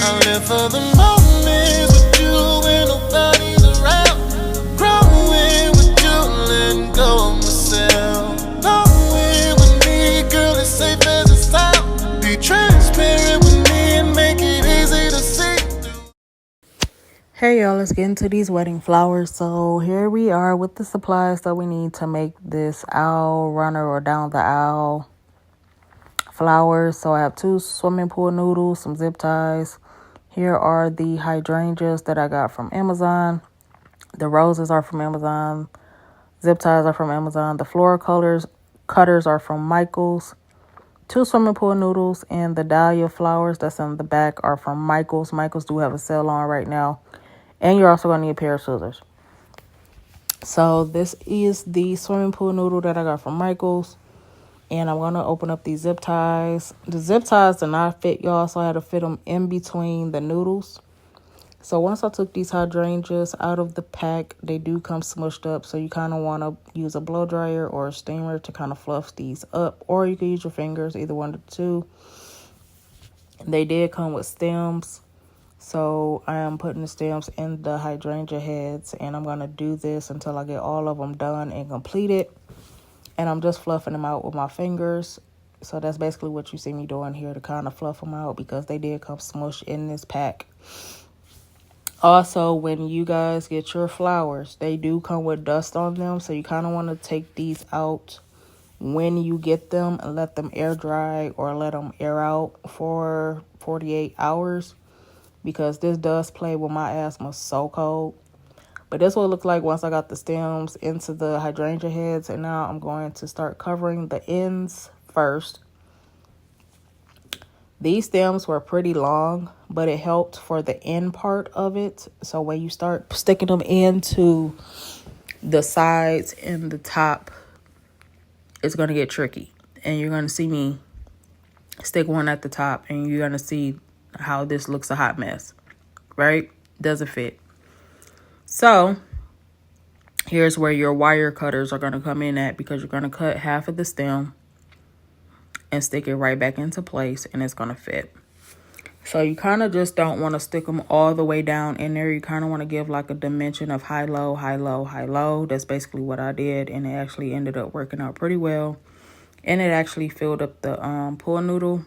I live for the moments with you when nobody's around. Growing with you, letting go of myself. Knowing with me, girl, it's safe as a sound. Be transparent with me and make it easy to see. Hey y'all, let's get into these wedding flowers. So here we are with the supplies that we need to make this aisle runner or down the aisle flowers. So I have 2 swimming pool noodles, some zip ties. Here are the hydrangeas that I got from Amazon. The roses are from Amazon. Zip ties are from Amazon. The floral cutters are from Michaels. 2 swimming pool noodles and the dahlia flowers that's in the back are from Michaels. Michaels do have a sale on right now. And you're also going to need a pair of scissors. So this is the swimming pool noodle that I got from Michaels. And I'm going to open up these zip ties. The zip ties did not fit, y'all, so I had to fit them in between the noodles. So once I took these hydrangeas out of the pack, they do come smushed up. So you kind of want to use a blow dryer or a steamer to kind of fluff these up. Or you can use your fingers, either one of the two. They did come with stems. So I am putting the stems in the hydrangea heads, and I'm going to do this until I get all of them done and completed. And I'm just fluffing them out with my fingers. So that's basically what you see me doing here, to kind of fluff them out, because they did come smushed in this pack. Also, when you guys get your flowers, they do come with dust on them. So you kind of want to take these out when you get them and let them air dry or let them air out for 48 hours. Because this does play with my asthma so cold. But this will look like once I got the stems into the hydrangea heads. And now I'm going to start covering the ends first. These stems were pretty long, but it helped for the end part of it. So when you start sticking them into the sides and the top, it's going to get tricky. And you're going to see me stick one at the top, and you're going to see how this looks a hot mess, right? Doesn't fit. So here's where your wire cutters are going to come in at, because you're going to cut half of the stem and stick it right back into place, and it's going to fit. So you kind of just don't want to stick them all the way down in there. You kind of want to give like a dimension of high, low, high, low, high, low. That's basically what I did, and it actually ended up working out pretty well. And it actually filled up the pool noodle.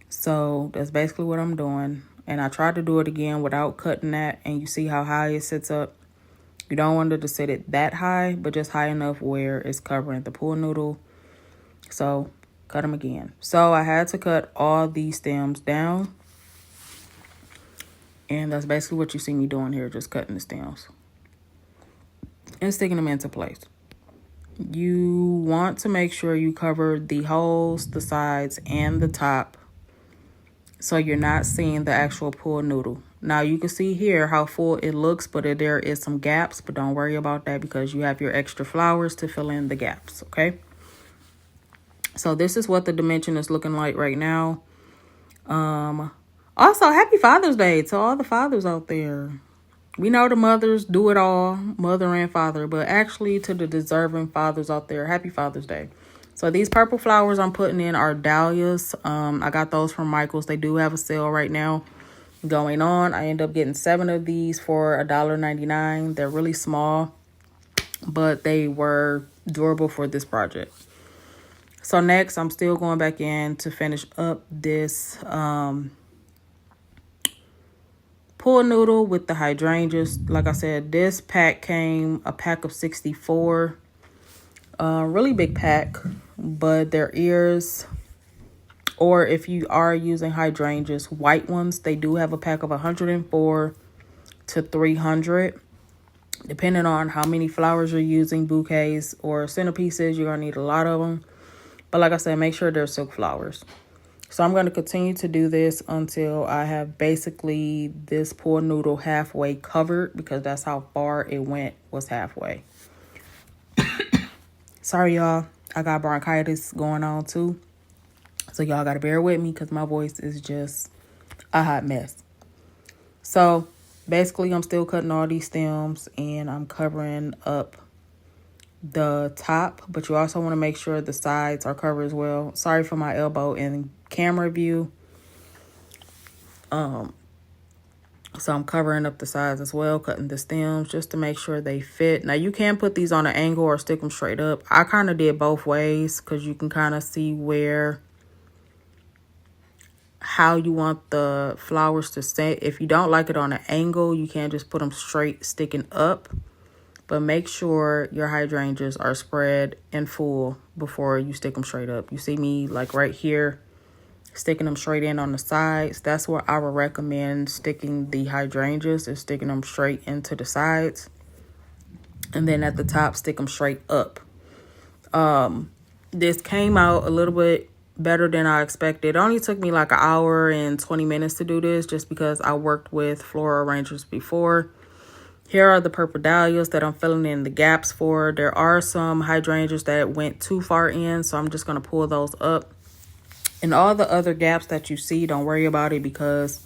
So that's basically what I'm doing. And I tried to do it again without cutting that. And you see how high it sits up. You don't want it to sit it that high, but just high enough where it's covering the pool noodle. So cut them again. So I had to cut all these stems down. And that's basically what you see me doing here. Just cutting the stems and sticking them into place. You want to make sure you cover the holes, the sides, and the top, so you're not seeing the actual pool noodle. Now you can see here how full it looks, but there is some gaps, but don't worry about that because you have your extra flowers to fill in the gaps, okay? So this is what the dimension is looking like right now. Also, happy Father's Day to all the fathers out there. We know the mothers do it all, mother and father, but actually to the deserving fathers out there, happy Father's Day. So these purple flowers I'm putting in are dahlias. I got those from Michaels. They do have a sale right now going on. I end up getting 7 of these for $1.99. They're really small, but they were durable for this project. So next, I'm still going back in to finish up this pool noodle with the hydrangeas. Like I said, this pack came a pack of 64. Really big pack, but their ears, or if you are using hydrangeas, white ones, they do have a pack of 104 to 300. Depending on how many flowers you're using, bouquets or centerpieces, you're going to need a lot of them. But like I said, make sure they're silk flowers. So I'm going to continue to do this until I have basically this pool noodle halfway covered, because that's how far it went, was halfway. Sorry, y'all. I got bronchitis going on too. So y'all got to bear with me because my voice is just a hot mess. So basically, I'm still cutting all these stems and I'm covering up the top, but you also want to make sure the sides are covered as well. Sorry for my elbow in camera view. So I'm covering up the sides as well, cutting the stems just to make sure they fit. Now you can put these on an angle or stick them straight up. I kind of did both ways because you can kind of see how you want the flowers to sit. If you don't like it on an angle, you can just put them straight sticking up. But make sure your hydrangeas are spread and full before you stick them straight up. You see me like right here, sticking them straight in on the sides. That's where I would recommend sticking the hydrangeas, is sticking them straight into the sides. And then at the top, stick them straight up. This came out a little bit better than I expected. It only took me like an hour and 20 minutes to do this just because I worked with floral arrangers before. Here are the purple dahlias that I'm filling in the gaps for. There are some hydrangeas that went too far in, so I'm just going to pull those up. And all the other gaps that you see, don't worry about it because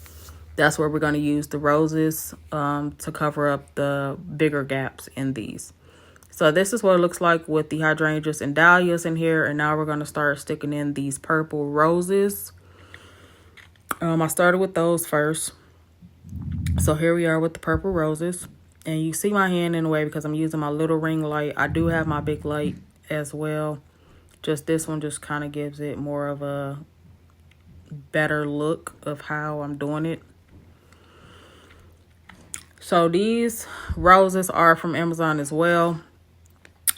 that's where we're going to use the roses to cover up the bigger gaps in these. So this is what it looks like with the hydrangeas and dahlias in here. And now we're going to start sticking in these purple roses. I started with those first. So here we are with the purple roses. And you see my hand in the way because I'm using my little ring light. I do have my big light as well. Just this one just kind of gives it more of a better look of how I'm doing it. So these roses are from Amazon as well.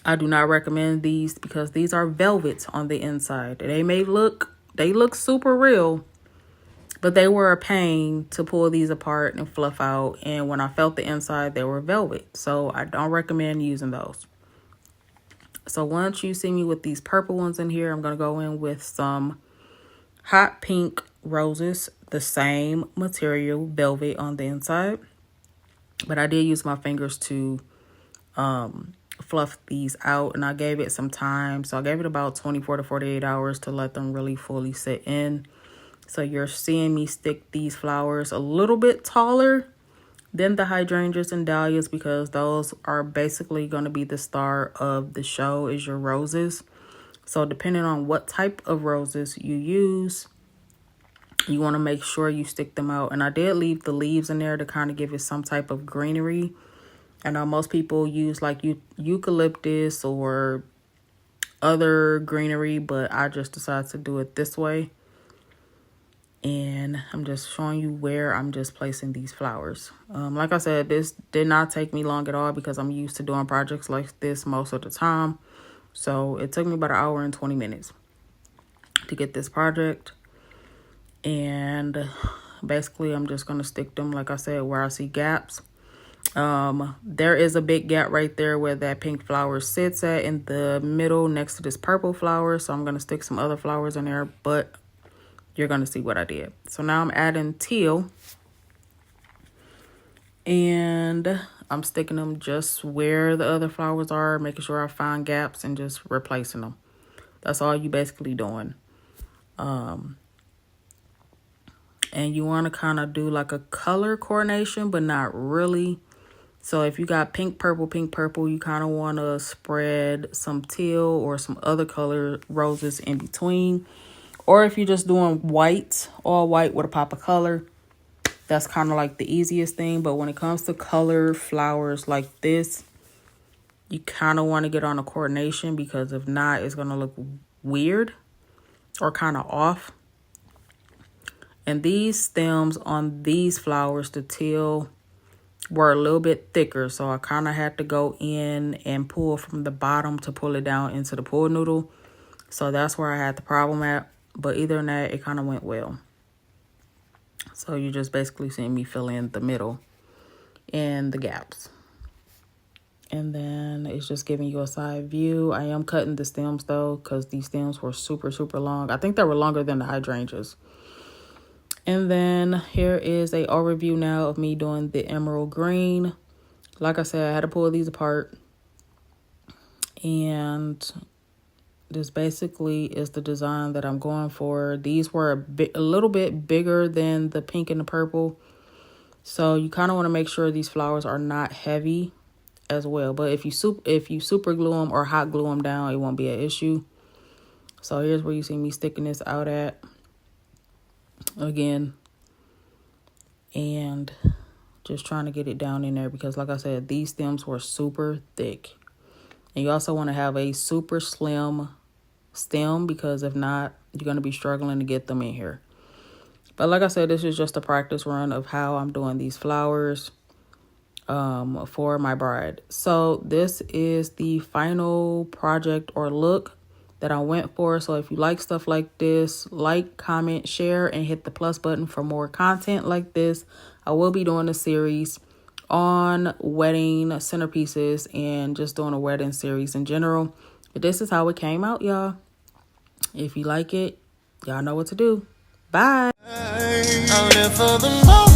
I do not recommend these because these are velvet on the inside. They look super real, but they were a pain to pull these apart and fluff out. And when I felt the inside, they were velvet. So I don't recommend using those. So once you see me with these purple ones in here, I'm going to go in with some hot pink roses, the same material, velvet on the inside. But I did use my fingers to fluff these out, and I gave it some time. So I gave it about 24 to 48 hours to let them really fully sit in. So you're seeing me stick these flowers a little bit taller than the hydrangeas and dahlias because those are basically going to be the star of the show, is your roses. So depending on what type of roses you use, you want to make sure you stick them out. And I did leave the leaves in there to kind of give it some type of greenery. I know most people use like eucalyptus or other greenery, but I just decided to do it this way. And I'm just showing you where I'm just placing these flowers. Like I said, this did not take me long at all because I'm used to doing projects like this most of the time. So it took me about an hour and 20 minutes to get this project. And basically, I'm just going to stick them, like I said, where I see gaps. There is a big gap right there where that pink flower sits at in the middle next to this purple flower. So I'm going to stick some other flowers in there, but you're going to see what I did. So now I'm adding teal. And I'm sticking them just where the other flowers are, making sure I find gaps and just replacing them. That's all you basically doing. And you want to kind of do like a color coordination, but not really. So if you got pink, purple, you kind of want to spread some teal or some other color roses in between. Or if you're just doing white, all white with a pop of color, that's kind of like the easiest thing. But when it comes to color flowers like this, you kind of want to get on a coordination because if not, it's going to look weird or kind of off. And these stems on these flowers, the teal, were a little bit thicker. So I kind of had to go in and pull from the bottom to pull it down into the pool noodle. So that's where I had the problem at. But either than that, it kind of went well. So you just basically seeing me fill in the middle and the gaps. And then it's just giving you a side view. I am cutting the stems though, because these stems were super, super long. I think they were longer than the hydrangeas. And then here is a overview now of me doing the emerald green. Like I said, I had to pull these apart. And this basically is the design that I'm going for. These were a little bit bigger than the pink and the purple. So you kind of want to make sure these flowers are not heavy as well. But if you super glue them or hot glue them down, it won't be an issue. So here's where you see me sticking this out at. Again, and just trying to get it down in there because, like I said, these stems were super thick. And you also want to have a super slim stem because if not, you're going to be struggling to get them in here. But like I said, this is just a practice run of how I'm doing these flowers for my bride. So this is the final project or look that I went for. So if you like stuff like this, like, comment, share, and hit the plus button for more content like this. I will be doing a series on wedding centerpieces and just doing a wedding series in general. But this is how it came out, y'all. If you like it, y'all know what to do. Bye. I live for the moment.